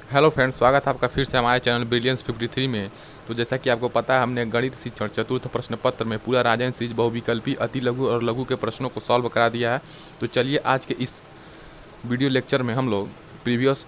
Hello friends, स्वागत है आपका फिर से हमारे चैनल ब्रिलियंस 53 में। तो जैसा कि आपको पता है, हमने गणित शिक्षण चतुर्थ प्रश्न पत्र में पूरा राजन सीरीज बहुविकल्पी अति लघु और लघु के प्रश्नों को सॉल्व करा दिया है। तो चलिए आज के इस वीडियो लेक्चर में हम लोग प्रीवियस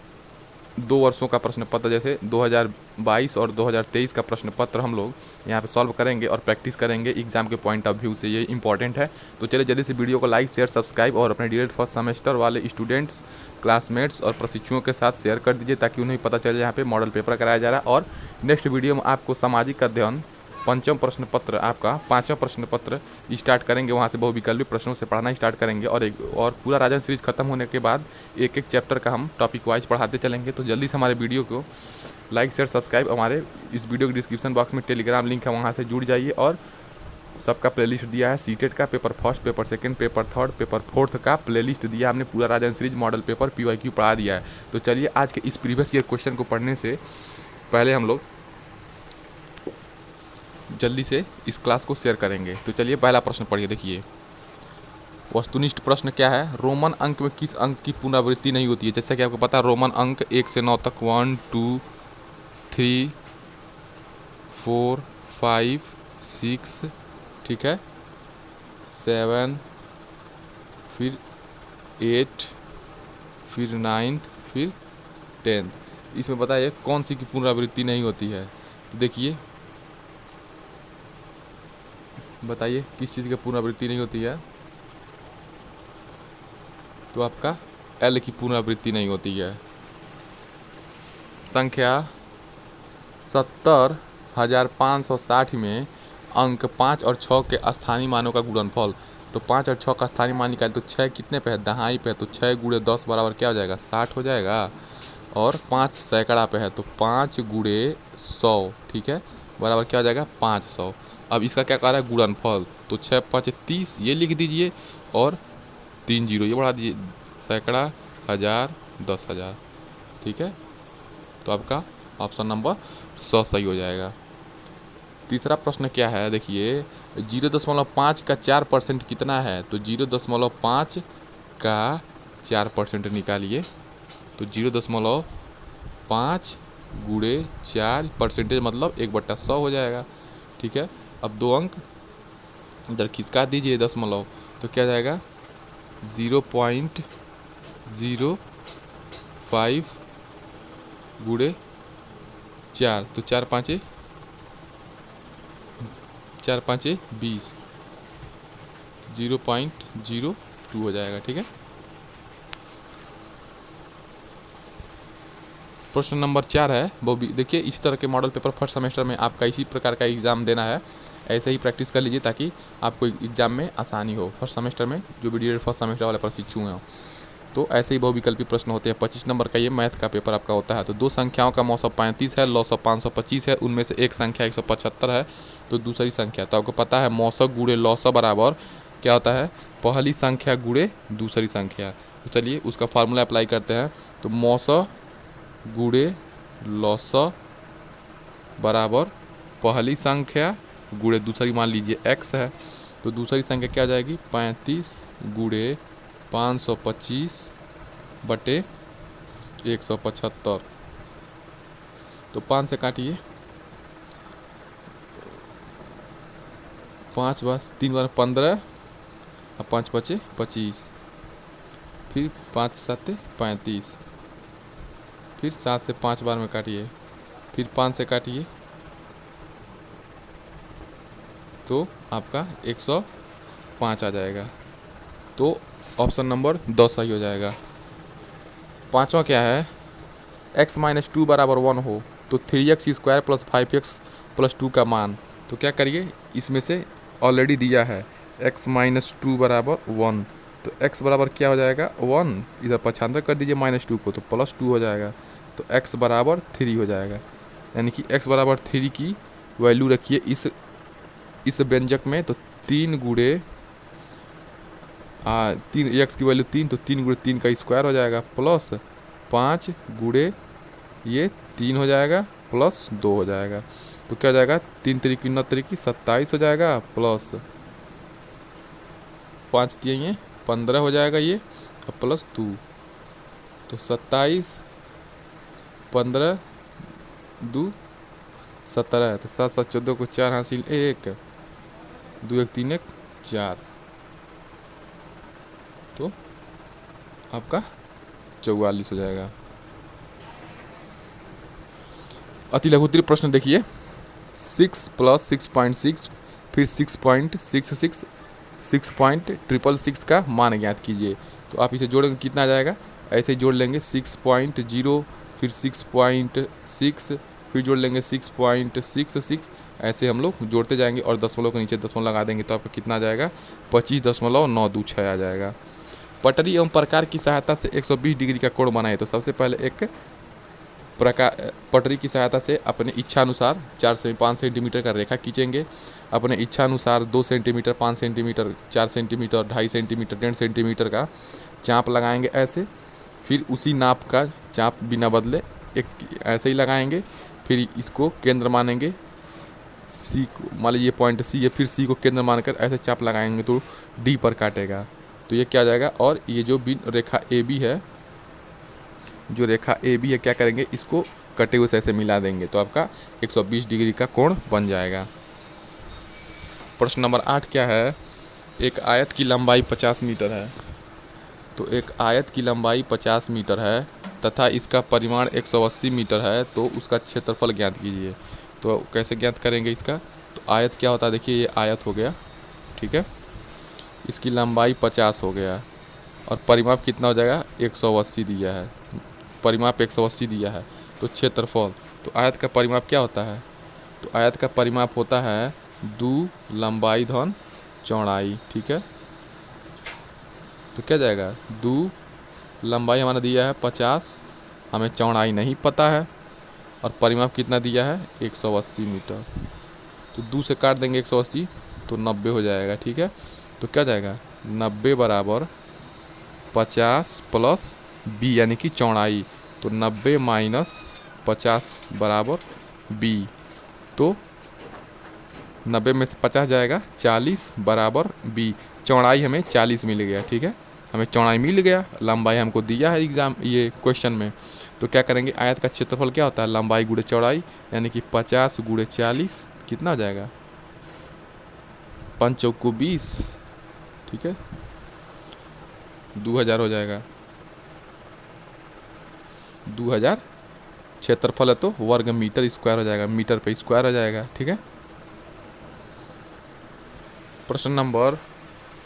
2 वर्षों का प्रश्न पत्र जैसे 2022 और 2023 का प्रश्न पत्र हम लोग यहाँ पे सॉल्व करेंगे और प्रैक्टिस करेंगे एग्जाम के पॉइंट ऑफ व्यू से। ये इंपॉर्टेंट है। तो चलिए जल्दी से वीडियो को लाइक शेयर सब्सक्राइब और अपने डीएलएड फर्स्ट सेमेस्टर वाले स्टूडेंट्स क्लासमेट्स और प्रशिक्षुओं के साथ शेयर कर दीजिए ताकि उन्हें पता चले यहाँ पे मॉडल पेपर कराया जा रहा है। और नेक्स्ट वीडियो में आपको सामाजिक अध्ययन पंचम प्रश्न पत्र आपका पांचवा प्रश्न पत्र स्टार्ट करेंगे। वहाँ से बहुविकल्पी प्रश्नों से पढ़ना स्टार्ट करेंगे और पूरा राजन सीरीज खत्म होने के बाद एक एक चैप्टर का हम टॉपिक वाइज पढ़ाते चलेंगे। तो जल्दी से हमारे वीडियो को लाइक शेयर सब्सक्राइब, हमारे इस वीडियो के डिस्क्रिप्शन बॉक्स में टेलीग्राम लिंक है, वहाँ से जुड़ जाइए। और सबका प्लेलिस्ट दिया है, सीटेट का paper first, paper second, paper third, paper fourth का प्लेलिस्ट दिया हमने। पूरा राजन सीरीज मॉडल पेपर PYQ पढ़ा दिया है। तो चलिए आज के इस प्रीवियस ईयर क्वेश्चन को पढ़ने से पहले हम लोग जल्दी से इस क्लास को शेयर करेंगे। तो चलिए पहला प्रश्न पढ़िए। देखिए, वस्तुनिष्ठ प्रश्न क्या है? रोमन अंक में किस अंक की पुनरावृत्ति नहीं होती है? जैसा कि आपको पता है, रोमन अंक 1 से 9 तक 1 2 3 4 5 6, ठीक है, 7, फिर 8, फिर 9, फिर 10। इसमें बताइए कौन सी की पुनरावृत्ति नहीं होती है। तो देखिए, बताइए किस चीज़ की पुनरावृत्ति नहीं होती है? तो आपका L की पुनरावृत्ति नहीं होती है। संख्या 70,560 में अंक 5 और 6 के स्थानीय मानों का गुणनफल। तो 5 और 6 का स्थानीय मान निकाले तो 6 कितने पे है? दहाई पे है। तो 6 गुणे 10 बराबर क्या हो जाएगा? 60 हो जाएगा। और 5 सैकड़ा पे है तो 5 गुणे 100, ठीक है, बराबर क्या हो जाएगा? 500। अब इसका क्या कह रहा है? गुणनफल। तो 6 5 30 ये लिख दीजिए और 3 जीरो ये बढ़ा दीजिए। सैकड़ा, हज़ार, 10,000, ठीक है। तो आपका ऑप्शन नंबर 100 सही हो जाएगा। तीसरा प्रश्न क्या है? देखिए, 0.5 का 4% कितना है? तो 0.5 का 4% निकालिए। तो 0.5 गुणे 4 परसेंटेज मतलब 1/100 हो जाएगा, ठीक है। अब 2 अंक इधर खिसका दीजिए दशमलव, तो क्या जाएगा? 0.05 गुणे 4, तो 4 5 20, 0.02 हो जाएगा, ठीक है। प्रश्न नंबर 4 है वो भी देखिए, इसी तरह के मॉडल पेपर फर्स्ट सेमेस्टर में आपका इसी प्रकार का एग्ज़ाम देना है। ऐसे ही प्रैक्टिस कर लीजिए ताकि आपको एग्ज़ाम में आसानी हो। फर्स्ट सेमेस्टर में जो भी फर्स्ट सेमेस्टर वाले प्रशिक्षु हैं, तो ऐसे ही बहुविकल्पी प्रश्न होते हैं। 25 नंबर का ये मैथ का पेपर आपका होता है। तो दो संख्याओं का मौसम 35 है, लौसम 525 है, उनमें से एक संख्या 175 है। तो दूसरी संख्या, तो आपको पता है मौसम गुणे लौसम बराबर क्या होता है? पहली संख्या गुणे दूसरी संख्या। तो चलिए उसका फार्मूला अप्लाई करते हैं। तो मौसम गुणे लौसम बराबर पहली संख्या गुणे दूसरी, मान लीजिए x है, तो दूसरी संख्या क्या हो जाएगी? 35 गुणे 525 बटे 175। तो 5 से काटिए, 5 बस 3 बार 15 और 5 5 25, फिर 5 7 35, फिर 7 से 5 बार में काटिए, फिर 5 से काटिए, तो आपका 105 आ जाएगा। तो ऑप्शन नंबर 10 सही हो जाएगा। पाँचवा क्या है? x-2 बराबर 1 हो तो 3x² + 5x + 2 का मान। तो क्या करिए, इसमें से ऑलरेडी दिया है x-2 बराबर 1, तो x बराबर क्या हो जाएगा? 1, इधर पक्षांतर कर दीजिए -2 को, तो +2 हो जाएगा। तो x बराबर 3 हो जाएगा, यानी कि x बराबर 3 की वैल्यू रखिए इस व्यंजक में। तो 3 गुणे 3, x की वैल्यू 3, तो 3 गुणे 3 का स्क्वायर हो जाएगा, प्लस 5 गुणे ये 3 हो जाएगा, प्लस 2 हो जाएगा। तो क्या हो जाएगा? 3 3 9 3 27 हो जाएगा, प्लस 5 3 15 हो जाएगा ये, और प्लस 2, तो 27 15 2 17 है, तो 7 7 14 को 4 हासिल 1, 2 1 3 1 4, तो आपका 44 हो जाएगा। अति लघुत्तरीय प्रश्न देखिए, 6 + 6.6 फिर 6.66 6.666 का मान ज्ञात कीजिए। तो आप इसे जोड़ेंगे कितना आ जाएगा, ऐसे ही जोड़ लेंगे 6.0 फिर 6.6 फिर जोड़ लेंगे 6.66, ऐसे हम लोग जोड़ते जाएंगे और दशमलव के नीचे दशमलव लगा देंगे तो आपका कितना आ जाएगा 25.926 आ जाएगा। पटरी एवं प्रकार की सहायता से 120 डिग्री का कोण बनाए। तो सबसे पहले एक प्रकार पटरी की सहायता से अपने इच्छा अनुसार 4 से 5 सेंटीमीटर का रेखा खींचेंगे। अपने इच्छा अनुसार 2 centimetre, 5 centimetre, 4 centimetre, 2.5 centimetre, 1.5 centimetre का चाप लगाएंगे ऐसे। फिर उसी नाप का चाप बिना बदले एक ऐसे ही लगाएंगे। फिर इसको केंद्र मानेंगे, सी को मान लीजिए पॉइंट सी है, फिर सी को केंद्र मानकर ऐसे चाप लगाएंगे तो डी पर काटेगा। तो ये क्या आ जाएगा, और ये जो भी रेखा ए बी है, जो रेखा ए बी है क्या करेंगे, इसको कटे हुए से ऐसे मिला देंगे तो आपका 120 डिग्री का कोण बन जाएगा। प्रश्न नंबर 8 क्या है, एक आयत की लंबाई 50 मीटर है। तो एक आयत की लंबाई 50 मीटर है तथा इसका परिमाण 180 मीटर है, तो उसका क्षेत्रफल ज्ञात कीजिए। तो कैसे ज्ञात करेंगे इसका, तो आयत क्या होता है, देखिए ये आयत हो गया, ठीक है, इसकी लंबाई 50 हो गया और परिमाप कितना हो जाएगा 180 दिया है, परिमाप 180 दिया है, तो क्षेत्रफल, तो आयत का परिमाप क्या होता है, तो आयत का परिमाप होता है 2 लंबाई धन चौड़ाई, ठीक है। तो क्या जाएगा 2 लंबाई हमारा दिया है 50, हमें चौड़ाई नहीं पता है और परिमाप कितना दिया है 180 मीटर। तो 2 से काट देंगे 180 तो 90 हो जाएगा, ठीक है। तो क्या जाएगा 90 बराबर 50 प्लस बी यानी कि चौड़ाई, तो 90 माइनस 50 बराबर बी। तो 90 में से 50 जाएगा 40 बराबर बी। चौड़ाई हमें 40 मिल गया, ठीक है, हमें चौड़ाई मिल गया, लंबाई हमको दिया है एग्जाम ये क्वेश्चन में। तो क्या करेंगे, आयत का क्षेत्रफल क्या होता है, लंबाई गुणे चौड़ाई, यानी कि 50 गुणे 40 कितना हो जाएगा 5 चौको 20, ठीक है, 2000 हो जाएगा। 2000 क्षेत्रफल है तो वर्ग मीटर स्क्वायर हो जाएगा, मीटर पे स्क्वायर हो जाएगा, ठीक है। प्रश्न नंबर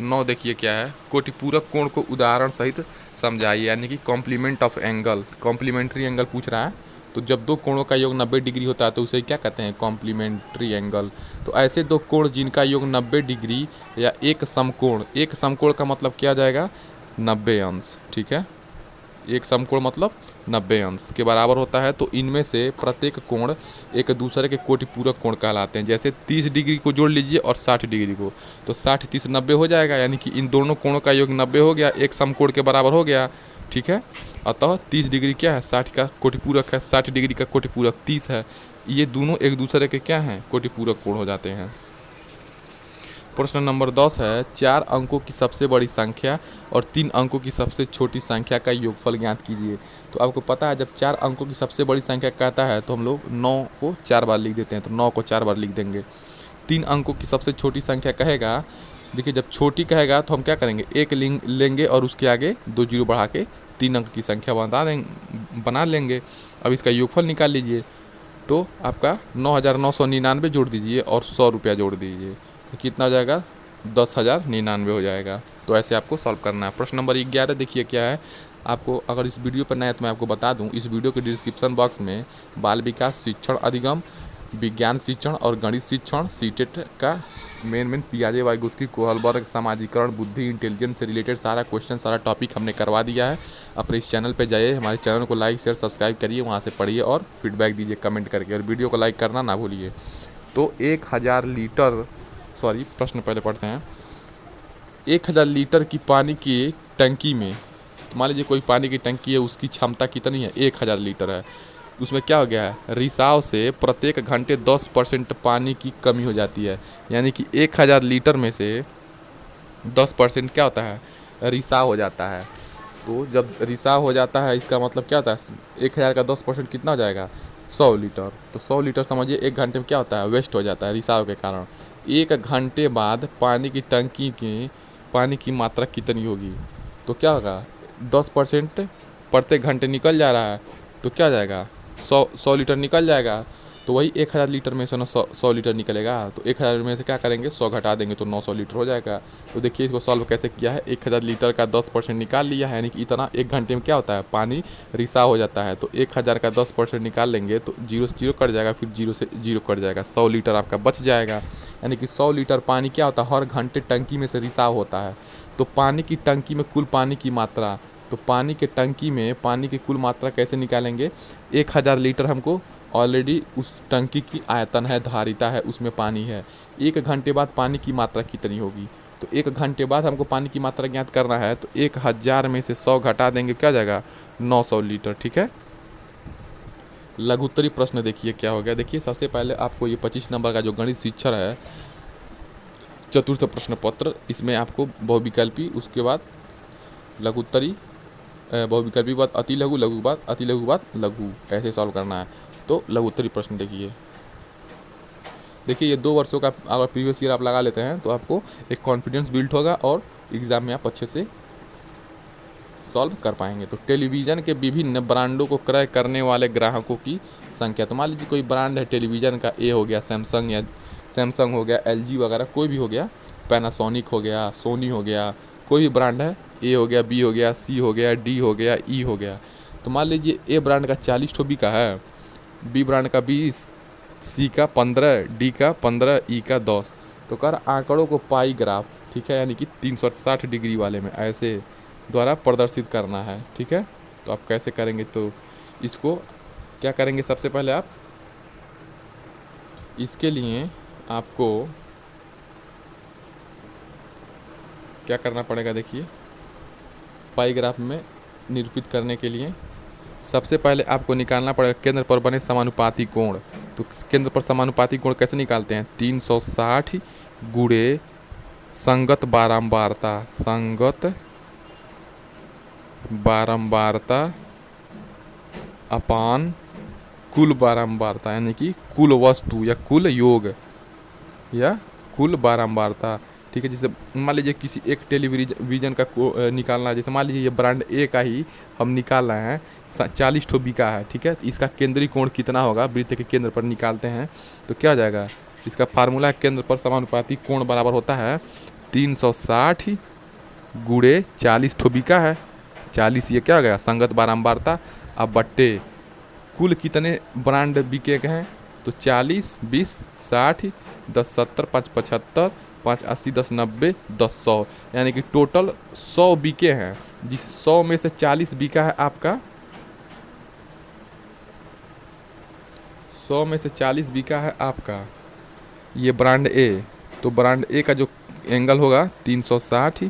9 देखिए क्या है, कोटिपूरक कोण को उदाहरण सहित समझाइए, यानी कि complement of angle, complementary angle पूछ रहा है। तो जब दो कोणों का योग 90 डिग्री होता है तो उसे क्या कहते हैं, कॉम्प्लीमेंट्री एंगल। तो ऐसे दो कोण जिनका योग 90 डिग्री या एक समकोण, एक समकोण का मतलब क्या जाएगा 90 अंश, ठीक है, एक समकोण मतलब 90 अंश के बराबर होता है। तो इनमें से प्रत्येक कोण एक दूसरे के कोटिपूरक कोण कहलाते हैं। जैसे 30 डिग्री को जोड़ लीजिए और 60 डिग्री को, तो 60 30 90 हो जाएगा, यानी कि इन दोनों कोणों का योग 90 हो गया, एक समकोण के बराबर हो गया, ठीक है। अतः 30 डिग्री क्या है 60 का कोटिपूरक है, 60 डिग्री का कोटिपूरक 30 है। ये दोनों एक दूसरे के क्या हैं, कोटिपूरक कोण हो जाते हैं। प्रश्न नंबर 10 है, 4 अंकों की सबसे बड़ी संख्या और 3 अंकों की सबसे छोटी संख्या का योगफल ज्ञात कीजिए। तो आपको पता है जब 4 अंकों की सबसे बड़ी संख्या कहता है तो हम लोग 9 को 4 बार लिख देते हैं, तो 9 को 4 बार लिख देंगे। 3 अंकों की सबसे छोटी संख्या कहेगा, देखिए जब छोटी कहेगा तो हम क्या करेंगे, एक लेंगे और उसके आगे 2 जीरो बढ़ा के 3 अंक की संख्या बना लेंगे। अब इसका योगफल निकाल लीजिए, तो आपका 9999 जोड़ दीजिए और 100 रुपया जोड़ दीजिए, तो कितना हो जाएगा 10,099 हो जाएगा। तो ऐसे आपको सॉल्व करना है। प्रश्न नंबर 11 देखिए क्या है, आपको अगर इस वीडियो पर नया है तो मैं आपको बता दूं, इस वीडियो के डिस्क्रिप्शन बॉक्स में बाल विकास शिक्षण अधिगम, विज्ञान शिक्षण और गणित शिक्षण सीटेट का मेन पियाजे वाइगोस्की कोहलबर्ग समाजीकरण बुद्धि इंटेलिजेंस से रिलेटेड सारा क्वेश्चन सारा टॉपिक हमने करवा दिया है। अपने इस चैनल पे जाइए, हमारे चैनल को लाइक शेयर सब्सक्राइब करिए, वहाँ से पढ़िए और फीडबैक दीजिए कमेंट करके, और वीडियो को लाइक करना ना भूलिए। तो 1000 लीटर, सॉरी प्रश्न पहले पढ़ते हैं, 1000 लीटर की पानी की टंकी में, तो मान लीजिए कोई पानी की टंकी है, उसकी क्षमता कितनी है 1000 लीटर है, उसमें क्या हो गया है, रिसाव से प्रत्येक घंटे 10% पानी की कमी हो जाती है, यानी कि 1000 लीटर में से 10% क्या होता है, रिसाव हो जाता है। तो जब रिसाव हो जाता है इसका मतलब क्या होता है, 1000 का 10% कितना हो जाएगा, 100 लीटर। तो 100 लीटर समझिए 1 घंटे में क्या होता है, वेस्ट हो जाता है रिसाव के कारण। 1 घंटे बाद पानी की टंकी की पानी की मात्रा कितनी होगी, तो क्या होगा, 10% प्रत्येक घंटे निकल जा रहा है, तो क्या हो जाएगा, 100 लीटर निकल जाएगा। तो वही 1000 लीटर में से ना 100 लीटर निकलेगा, तो 1000 में से क्या करेंगे, 100 घटा देंगे तो 900 लीटर हो जाएगा। तो देखिए इसको सॉल्व कैसे किया है, 1000 लीटर का 10% निकाल लिया है, यानी कि इतना 1 घंटे में क्या होता है, पानी रिसाव हो जाता है। तो 1000 का 10% निकाल लेंगे तो 0 से 0 कट जाएगा, फिर 0 से 0 कट जाएगा, 100 लीटर आपका बच जाएगा। यानी कि 100 लीटर पानी क्या होता है, हर घंटे टंकी में से रिसाव होता है। तो पानी की टंकी में कुल पानी की मात्रा, तो पानी के टंकी में पानी की कुल मात्रा कैसे निकालेंगे, 1000 लीटर हमको ऑलरेडी उस टंकी की आयतन है, धारिता है, उसमें पानी है। 1 घंटे बाद पानी की मात्रा कितनी होगी, तो 1 घंटे बाद हमको पानी की मात्रा ज्ञात करना है। तो 1000 में से 100 घटा देंगे, क्या जाएगा, 900 लीटर। ठीक है, लघुत्तरी प्रश्न देखिए क्या हो गया। देखिए सबसे पहले आपको ये 25 नंबर का जो गणित शिक्षण है, चतुर्थ प्रश्न पत्र, इसमें आपको बहुविकल्पी, उसके बाद लघुत्तरी, बहुविकल्पी बाद अति लघु, लघु बाद अति लघु बाद लघु, ऐसे सॉल्व करना है। तो लघुत्तरी प्रश्न देखिए ये 2 वर्षों का अगर प्रीवियस ईयर आप लगा लेते हैं तो आपको एक कॉन्फिडेंस बिल्ड होगा और एग्ज़ाम में आप अच्छे से सॉल्व कर पाएंगे। तो टेलीविज़न के विभिन्न ब्रांडों को क्रय करने वाले ग्राहकों की संख्या, तो मान लीजिए कोई ब्रांड है टेलीविज़न का, ए हो गया सैमसंग, या सैमसंग हो गया, एलजी वगैरह कोई भी हो गया, पैनासोनिक हो गया, सोनी हो गया, कोई भी ब्रांड है, ए हो गया, बी हो गया, सी हो गया, डी हो गया, ई हो गया। तो मान लीजिए ए ब्रांड का 40 ठो बिका है, बी ब्रांड का 20, सी का 15, डी का 15, ई का 10। तो कर आंकड़ों को पाई ग्राफ, ठीक है, यानी कि 360 डिग्री वाले में ऐसे द्वारा प्रदर्शित करना है। ठीक है, तो आप कैसे करेंगे, तो इसको क्या करेंगे, सबसे पहले आप इसके लिए आपको क्या करना पड़ेगा, देखिए पाई ग्राफ में निरूपित करने के लिए सबसे पहले आपको निकालना पड़ेगा केंद्र पर बने समानुपाती कोण। तो केंद्र पर समानुपाती कोण कैसे निकालते हैं, 360 गुणे संगत बारंबारता, संगत बारंबारता अपान कुल बारंबारता, यानी कि कुल वस्तु या कुल योग या कुल बारंबारता। ठीक है, जैसे मान लीजिए किसी एक टेलीविज़न का निकालना है, जैसे मान लीजिए ये ब्रांड ए का ही हम निकाल रहे हैं, 40 ठो बिका है। ठीक है, इसका केंद्रीय कोण कितना होगा, वृत्त के केंद्र पर निकालते हैं तो क्या हो जाएगा, इसका फार्मूला केंद्र पर समानुपाती कोण बराबर होता है 360 गुणे 40 ठो बिका है, 40 ये क्या हो गया संगत बारंबारता, अब बट्टे कुल कितने ब्रांड बिके गए हैं, तो 40, 20, 60, 10, 70, 5, 75, 5, 80, 10, 90, 10, 100, यानी कि टोटल 100 बिके हैं, जिस 100 में से 40 बिका है आपका, 100 में से 40 बिका है आपका ये ब्रांड ए। तो ब्रांड ए का जो एंगल होगा 360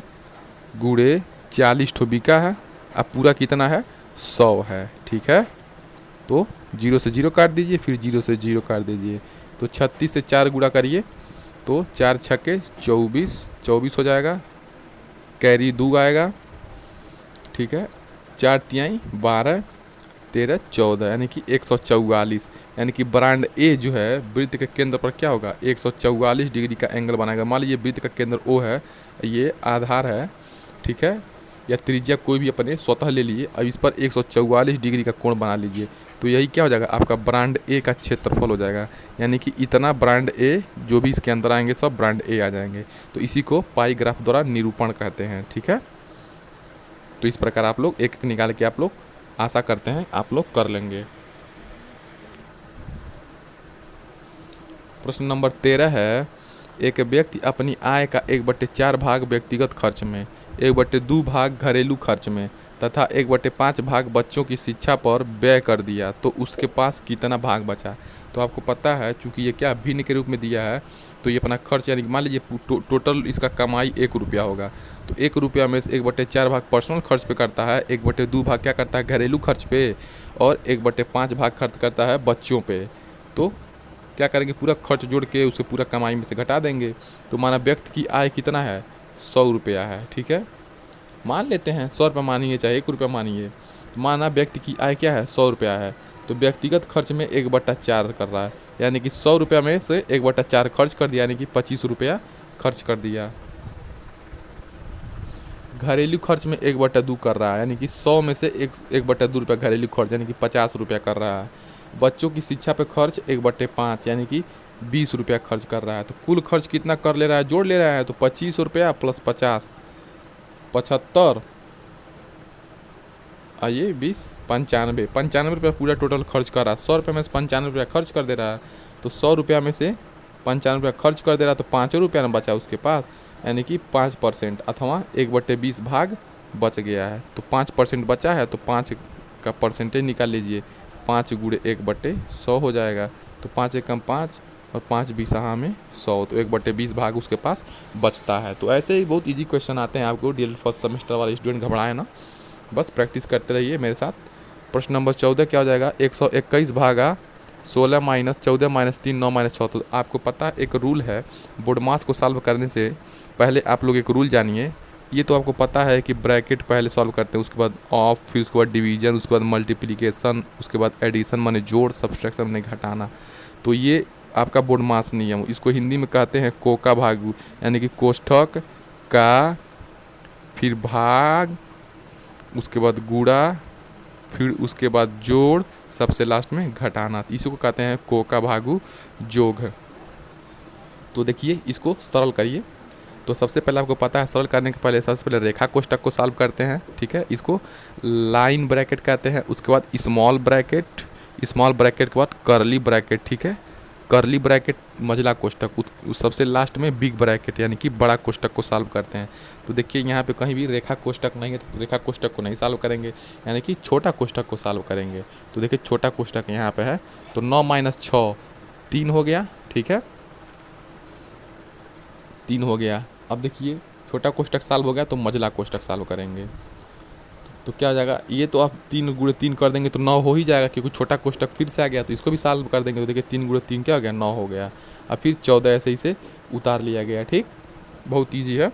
गुणे 40 ठो बिका है, अब पूरा कितना है, 100 है। ठीक है, तो 0 से 0 काट दीजिए, फिर 0 से 0 काट दीजिए, तो 36 से 4 गुणा करिए, तो 4 छक्के 24, 24 हो जाएगा, कैरी 2 आएगा। ठीक है, 4 तिहाई 12, 13, 14, यानी कि 144, यानी कि ब्रांड ए जो है वृत्त के केंद्र पर क्या होगा, 144 डिग्री का एंगल बनाएगा। मान लीजिए वृत्त का केंद्र ओ है, ये आधार है, ठीक है, या त्रिज्या कोई भी अपने स्वतः ले लिए, अब इस पर 144 डिग्री का कोण बना लीजिए, तो यही क्या हो जाएगा, आपका ब्रांड ए का क्षेत्रफल हो जाएगा। यानी कि इतना ब्रांड ए जो भी इसके अंदर आएंगे सब ब्रांड ए आ जाएंगे। तो इसी को पाई ग्राफ द्वारा निरूपण कहते हैं। ठीक है, तो इस प्रकार आप लोग एक एक निकाल के आप लोग आशा करते हैं आप लोग कर लेंगे। प्रश्न नंबर 13 है, एक व्यक्ति अपनी आय का 1/4 भाग व्यक्तिगत खर्च में, 1/2 भाग घरेलू खर्च में तथा 1/5 भाग बच्चों की शिक्षा पर व्यय कर दिया, तो उसके पास कितना भाग बचा। तो आपको पता है चूंकि ये क्या भिन्न के रूप में दिया है, तो ये अपना खर्च, यानी कि मान लीजिए टोटल इसका कमाई 1 रुपया होगा, तो 1 रुपया में से 1/4 भाग पर्सनल खर्च पे करता है, 1/2 भाग क्या करता है घरेलू खर्च पे, और 1/5 भाग खर्च करता है बच्चों पे। तो क्या करेंगे, पूरा खर्च जोड़ के उसे पूरा कमाई में से घटा देंगे। तो माना व्यक्ति की आय कितना है, 100 रुपया है। ठीक है, मान लेते हैं 100 रुपये मानिए चाहे 1 रुपया मानिए, माना व्यक्ति की आय क्या है 100 रुपया है, तो व्यक्तिगत खर्च में 1/4 कर रहा है, यानी कि 100 रुपया में से 1/4 खर्च कर दिया, यानी कि 25 रुपया खर्च कर दिया। घरेलू खर्च में 1/2 कर रहा है, यानी कि 100 में से 1/2 रुपया घरेलू खर्च, यानी कि 50 रुपया कर रहा है। बच्चों की शिक्षा पे खर्च 1/5, यानी कि 20 रुपया खर्च कर रहा है। तो कुल खर्च कितना कर ले रहा है, जोड़ ले रहा है, तो 25 रुपया प्लस 50 75, आइए 20 95 रुपया पूरा टोटल खर्च कर रहा है। 100 रुपये में से 95 रुपया खर्च कर दे रहा है, तो 100 रुपया में से 95 रुपया खर्च कर दे रहा है, तो 5 रुपया ना बचा उसके पास, यानी कि 5% अथवा 1/20 भाग बच गया है। तो 5% बचा है, तो 5 का परसेंटेज निकाल लीजिए, 5 गुणे 1/100 हो जाएगा। तो 5 एकम 5 और 5 बीसहा में 100, तो 1/20 भाग उसके पास बचता है। तो ऐसे ही बहुत इजी क्वेश्चन आते हैं आपको, DL फर्स्ट सेमेस्टर वाले स्टूडेंट घबराए ना, बस प्रैक्टिस करते रहिए मेरे साथ। प्रश्न नंबर 14 क्या हो जाएगा, 121 भागा 16 माइनस 14 माइनस 3 9 माइनस 6। तो आपको पता है एक रूल है, बोर्ड मास को सॉल्व करने से पहले आप लोग एक रूल जानिए। ये तो आपको पता है कि ब्रैकेट पहले सॉल्व करते हैं, उसके बाद ऑफ, फिर उसके बाद डिवीजन, उसके बाद मल्टीप्लिकेशन, उसके बाद एडिशन माने जोड़, सब्सट्रैक्शन माने घटाना। तो ये आपका बोर्ड मास नियम, इसको हिंदी में कहते हैं कोका भागू, यानी कि कोष्ठक का, फिर भाग, उसके बाद गुणा, फिर उसके बाद जोड़, सबसे लास्ट में घटाना। इसी को कहते हैं कोका भागू जोग। तो देखिए इसको सरल करिए। तो सबसे पहले आपको पता है सरल करने के पहले सबसे पहले रेखा कोष्ठक को सॉल्व करते हैं, ठीक है। इसको लाइन ब्रैकेट कहते हैं, उसके बाद स्मॉल ब्रैकेट के बाद कर्ली ब्रैकेट, ठीक है। कर्ली ब्रैकेट मझला कोष्ठक, उस सबसे लास्ट में बिग ब्रैकेट यानी कि बड़ा कोष्ठक को सॉल्व करते हैं। तो देखिए यहाँ पे कहीं भी रेखा कोष्ठक नहीं है, तो रेखा कोष्ठक को नहीं सॉल्व करेंगे, यानी कि छोटा कोष्ठक को सॉल्व करेंगे। तो देखिए छोटा कोष्ठक यहाँ पे है, तो 9 माइनस 6 3 हो गया, ठीक है, 3 हो गया। अब देखिए छोटा कोष्ठक सॉल्व हो गया, तो मझला कोष्ठक सॉल्व करेंगे। तो क्या हो जाएगा, ये तो आप 3 गुणे 3 कर देंगे तो 9 हो ही जाएगा, क्योंकि छोटा कोष्ठक फिर से आ गया, तो इसको भी सॉल्व कर देंगे। तो देखिए 3 गुणे 3 क्या हो गया, 9 हो गया। अब फिर 14 ऐसे ही से उतार लिया गया, ठीक, बहुत ईजी है।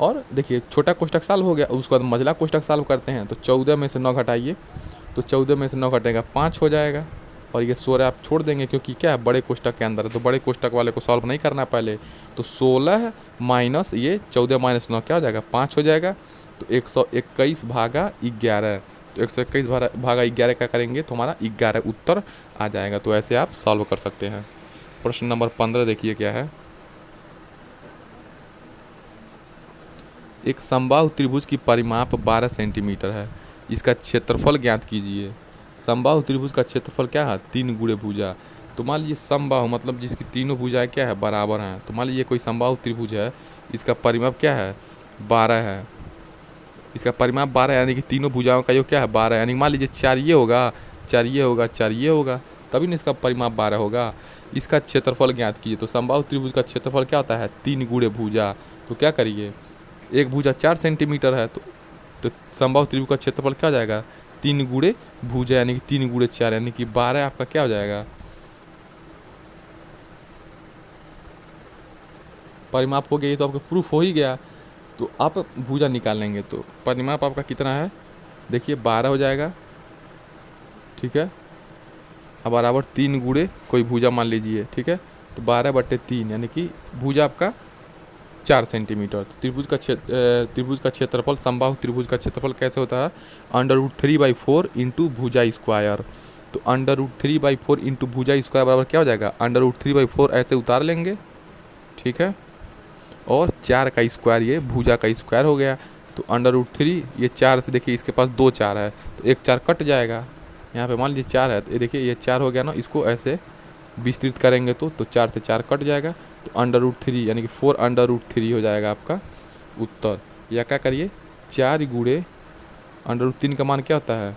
और देखिए छोटा कोष्ठक सॉल्व हो गया, उसके बाद मझला कोष्ठक सॉल्व करते हैं। तो 14 में से 9 घटाइए, तो 14 में से 9 घटेगा 5 हो जाएगा, और ये 16 आप छोड़ देंगे क्योंकि क्या है बड़े कोष्ठक के अंदर है, तो बड़े कोष्ठक वाले को सॉल्व नहीं करना पहले। तो 16 माइनस ये 14 माइनस 9 क्या हो जाएगा, 5 हो जाएगा। तो 121 भागा 11, तो 121 भागा 11 क्या करेंगे, तो हमारा 11 उत्तर आ जाएगा। तो ऐसे आप सॉल्व कर सकते हैं। प्रश्न नंबर 15 देखिए क्या है, एक समबाहु त्रिभुज की परिमाप 12 सेंटीमीटर है, इसका क्षेत्रफल ज्ञात कीजिए। समबाहु त्रिभुज का क्षेत्रफल क्या है, 3 गुणे भुजा। तो मान लीजिए समबाहु मतलब जिसकी तीनों भुजाएं क्या है, बराबर हैं। तो मान लीजिए कोई समबाहु त्रिभुज है, इसका परिमाप क्या है, 12 है। इसका परिमाप 12 यानी कि तीनों भुजाओं का योग क्या है, 12, यानी मान लीजिए 4 ये होगा, 4 ये होगा, 4 ये होगा, तभी ना इसका परिमाप 12 होगा। इसका क्षेत्रफल ज्ञात कीजिए। तो समबाहु त्रिभुज का क्षेत्रफल क्या होता है, 3 गुणे भुजा। तो क्या करिए, एक भुजा 4 सेंटीमीटर है, तो समबाहु त्रिभुज का क्षेत्रफल क्या हो जाएगा, 3 गुणे भुजा, यानी कि 3 गुणे 4, यानी कि 12 आपका क्या हो जाएगा, परिमाप हो गया। ये तो आपका प्रूफ हो ही गया। तो आप भुजा निकाल लेंगे, तो परिमाप आपका कितना है, देखिए 12 हो जाएगा, ठीक है। अब बराबर 3 गुणे कोई भुजा मान लीजिए, ठीक है, तो 12/3 यानी कि भुजा आपका 4 सेंटीमीटर। तो त्रिभुज का क्षेत्रफल, समबाहु त्रिभुज का क्षेत्रफल कैसे होता है, √3/4 इंटू भुजा स्क्वायर। तो √3/4 इंटू भुजा स्क्वायर बराबर क्या हो जाएगा, √3/4 ऐसे उतार लेंगे, ठीक है, और 4 का स्क्वायर ये भुजा का स्क्वायर हो गया। तो √3 ये 4 से देखिए इसके पास 2 4 है, तो एक 4 कट जाएगा। यहाँ पे मान लीजिए 4 है, तो ये देखिए ये 4 हो गया ना, इसको ऐसे विस्तृत करेंगे तो 4 से 4 कट जाएगा। तो √3 यानी कि 4√3 हो जाएगा आपका उत्तर। या क्या करिए, 4 गुणे √3 का मान क्या होता है,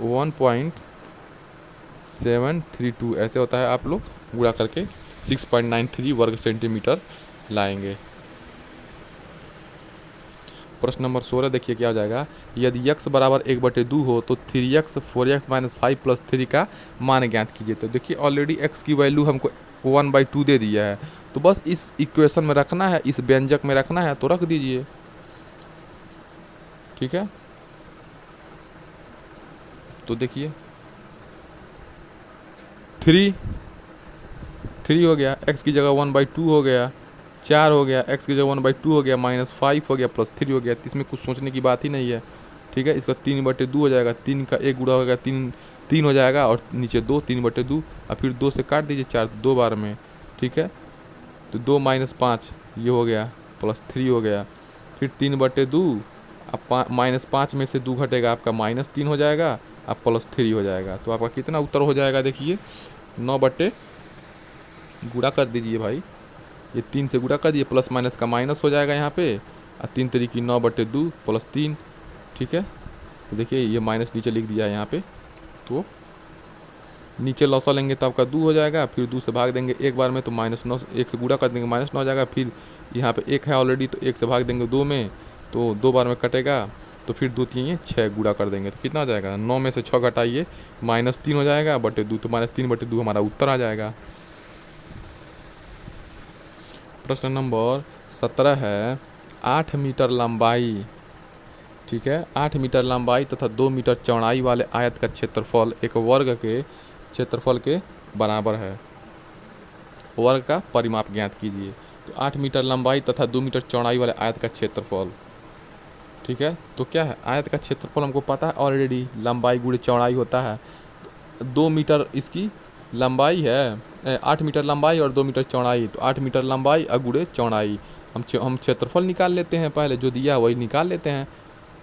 1.732 ऐसे होता है। आप लोग गुणा करके 6.93 वर्ग सेंटीमीटर लाएंगे। प्रश्न नंबर 16 देखिए क्या हो जाएगा, यदि x बराबर 1/2 हो तो 3x 4x - 5 + 3 का मान ज्ञात कीजिए। तो देखिए ऑलरेडी x की वैल्यू हमको 1/2 दे दिया है, तो बस इस इक्वेशन में रखना है, इस व्यंजक में रखना है, तो रख दीजिए। ठीक है, तो देखिए 3 हो गया, x की जगह 1/2 हो गया, 4 हो गया, x की जगह 1/2 हो गया, -5 हो गया, +3 हो गया। तो इसमें कुछ सोचने की बात ही नहीं है। ठीक है, इसका 3/2 हो जाएगा, 3 का 1 गुणा होगा 3 हो जाएगा, और नीचे 2, 3/2, और फिर 2 से काट दीजिए 4 2 बार में। ठीक है, तो 2 - 5 ये हो गया, +3 हो गया, फिर 3/2, अब -5 में से 2 घटेगा, आपका -3 हो जाएगा, अब +3 हो जाएगा। तो आपका कितना उत्तर हो जाएगा, देखिए 9 बट्टे, गुणा कर दीजिए भाई, ये 3 से गुणा कर दीजिए, प्लस माइनस का माइनस हो जाएगा यहाँ पे, और 3 तरीकी 9/2 +3। ठीक है, तो देखिए ये माइनस नीचे लिख दिया है यहाँ पे, तो नीचे लौसा लेंगे तो आपका 2 हो जाएगा, फिर 2 से भाग देंगे एक बार में तो -9, 1 से गुणा कर देंगे -9 हो जाएगा, फिर यहाँ पे 1 है ऑलरेडी तो 1 से भाग देंगे 2 में, तो 2 बार में कटेगा, तो फिर 2 3 6 गुणा कर देंगे तो कितना हो जाएगा, 9 में से 6 घटाइए -3 हो जाएगा /2, तो -3/2 हमारा उत्तर आ जाएगा। प्रश्न नंबर 17 है, 8 मीटर लंबाई, ठीक है, 8 मीटर लंबाई तथा 2 मीटर चौड़ाई वाले आयत का क्षेत्रफल एक वर्ग के क्षेत्रफल के बराबर है। वर्ग का परिमाप ज्ञात कीजिए। तो 8 मीटर लंबाई तथा 2 मीटर चौड़ाई वाले आयत का क्षेत्रफल, ठीक है, तो क्या है, आयत का क्षेत्रफल हमको पता है ऑलरेडी, लंबाई गुणे चौड़ाई होता है। 2 मीटर इसकी लंबाई है, 8 मीटर लंबाई और 2 मीटर चौड़ाई, तो 8 मीटर लंबाई और गुणे चौड़ाई, हम क्षेत्रफल निकाल लेते हैं, पहले जो दिया है वही निकाल लेते हैं।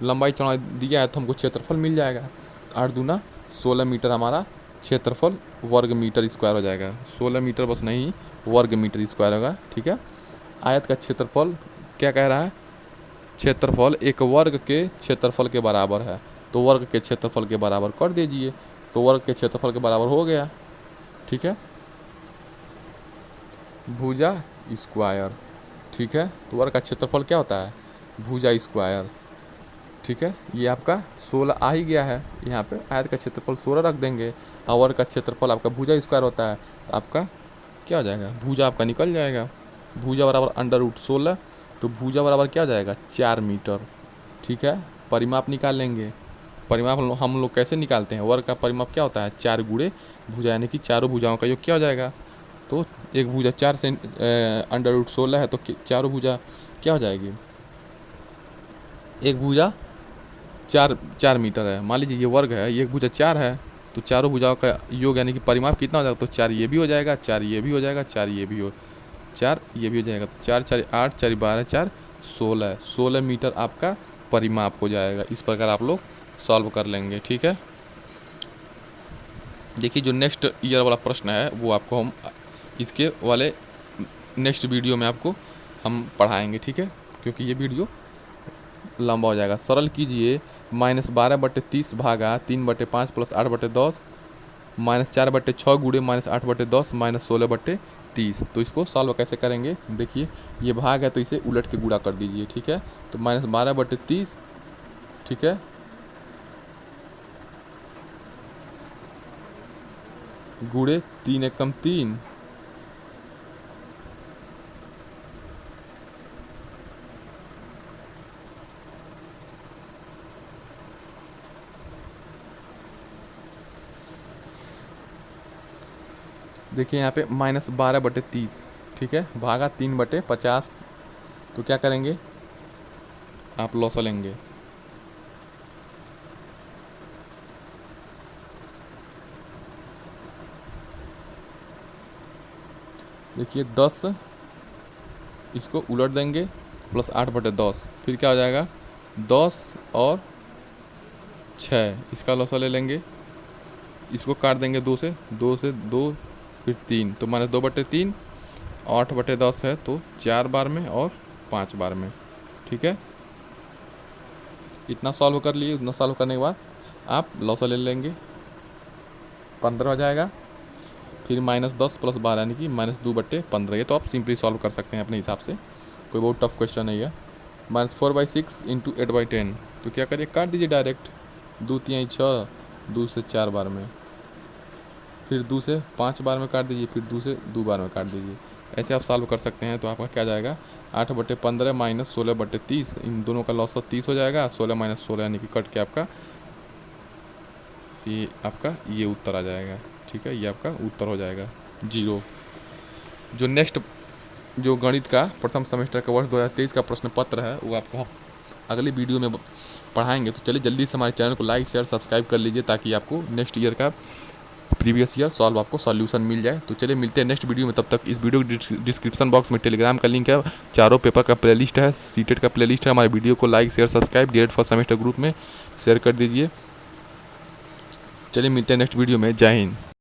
लंबाई चौड़ाई दिया है तो हमको क्षेत्रफल मिल जाएगा, 8 दूना 16 मीटर हमारा क्षेत्रफल वर्ग मीटर स्क्वायर हो जाएगा। 16 मीटर बस नहीं, वर्ग मीटर स्क्वायर होगा। ठीक है, आयत का क्षेत्रफल क्या कह रहा है, क्षेत्रफल एक वर्ग के क्षेत्रफल के बराबर है, तो वर्ग के क्षेत्रफल के बराबर कर दीजिए, तो वर्ग के क्षेत्रफल के बराबर हो गया। ठीक है, भुजा स्क्वायर, ठीक है, तो वर्ग का क्षेत्रफल क्या होता है, भुजा स्क्वायर। ठीक है, ये आपका 16 आ ही गया है, यहाँ पे आयत का क्षेत्रफल 16 रख देंगे, और वर्ग का क्षेत्रफल आपका भुजा स्क्वायर होता है, तो आपका क्या हो जाएगा, भुजा आपका निकल जाएगा, भुजा बराबर √16, तो भुजा बराबर क्या हो जाएगा, 4 मीटर। ठीक है, परिमाप निकाल लेंगे, परिमाप हम लोग कैसे निकालते हैं, वर्ग का परिमाप क्या होता है, 4 गुणे भुजा, यानी कि चारों भुजाओं का योग क्या हो जाएगा, तो एक भुजा 4 से √16 है, तो चारों भुजा क्या हो जाएगी, एक भुजा 4 मीटर है, मान लीजिए ये वर्ग है, ये भुजा 4 है, तो चारों भुजाओं का योग यानी कि परिमाप कितना हो जाएगा, तो 4 ये भी हो जाएगा, 4 ये भी हो जाएगा, 4 ये भी हो 4 ये भी हो जाएगा, तो 4 4 8 4 12 4 16 मीटर आपका परिमाप हो जाएगा। इस प्रकार आप लोग सॉल्व कर लेंगे। ठीक है, देखिए जो नेक्स्ट ईयर वाला प्रश्न है वो आपको हम इसके वाले नेक्स्ट वीडियो में आपको हम पढ़ाएंगे। ठीक है, क्योंकि ये वीडियो लंबा हो जाएगा। सरल कीजिए, -12/30 भागा 3/5 + 8/10 -4/6 गुणे -8/10 -16/30। तो इसको सॉल्व कैसे करेंगे, देखिए ये भाग है तो इसे उलट के गुणा कर दीजिए। ठीक है, तो -12/30, ठीक है, गुणे 3 एकम 3, देखिए यहाँ पे -12/30, ठीक है, भागा 3/50, तो क्या करेंगे आप, लॉसा लेंगे, देखिए 10 इसको उलट देंगे प्लस 8/10, फिर क्या हो जाएगा 10 और 6, इसका लॉसा ले लेंगे, इसको काट देंगे 2 से 2 फिर 3, तो -2/3, 8/10 है तो 4 बार में और 5 बार में। ठीक है, इतना सॉल्व कर लिए, उतना सॉल्व करने के बाद आप लॉसा ले लेंगे, 15 हो जाएगा, फिर -10 + 12 यानी कि -2/15। ये तो आप सिंपली सॉल्व कर सकते हैं अपने हिसाब से, कोई बहुत टफ क्वेश्चन नहीं है। -4/6 × 8/10, तो क्या करिए काट दीजिए डायरेक्ट, 2 3 6, 2 से 4 बार में, फिर 2 से 5 बार में काट दीजिए, फिर 2 से 2 बार में काट दीजिए, ऐसे आप सॉल्व कर सकते हैं। तो आपका क्या जाएगा 8/15 माइनस 16/30, इन दोनों का लॉस 30 हो जाएगा। 16 माइनस 16 यानी कि कट के आपका ये उत्तर आ जाएगा। ठीक है, ये आपका उत्तर हो जाएगा 0। जो नेक्स्ट जो गणित का प्रथम सेमेस्टर का वर्ष 2023 का प्रश्न पत्र है वो आपको हम अगली वीडियो में पढ़ाएंगे। तो चलिए जल्दी से हमारे चैनल को लाइक शेयर सब्सक्राइब कर लीजिए ताकि आपको नेक्स्ट ईयर का प्रीवियस ईयर सॉल्व आपको सॉल्यूशन मिल जाए। तो चलिए मिलते हैं नेक्स्ट वीडियो में। तब तक इस वीडियो के डिस्क्रिप्शन बॉक्स में टेलीग्राम का लिंक है, चारों पेपर का प्लेलिस्ट है, सीटेट का प्लेलिस्ट है। हमारे वीडियो को like share subscribe DElEd first semester group में शेयर कर दीजिए। चलिए मिलते हैं नेक्स्ट वीडियो में। जय हिंद।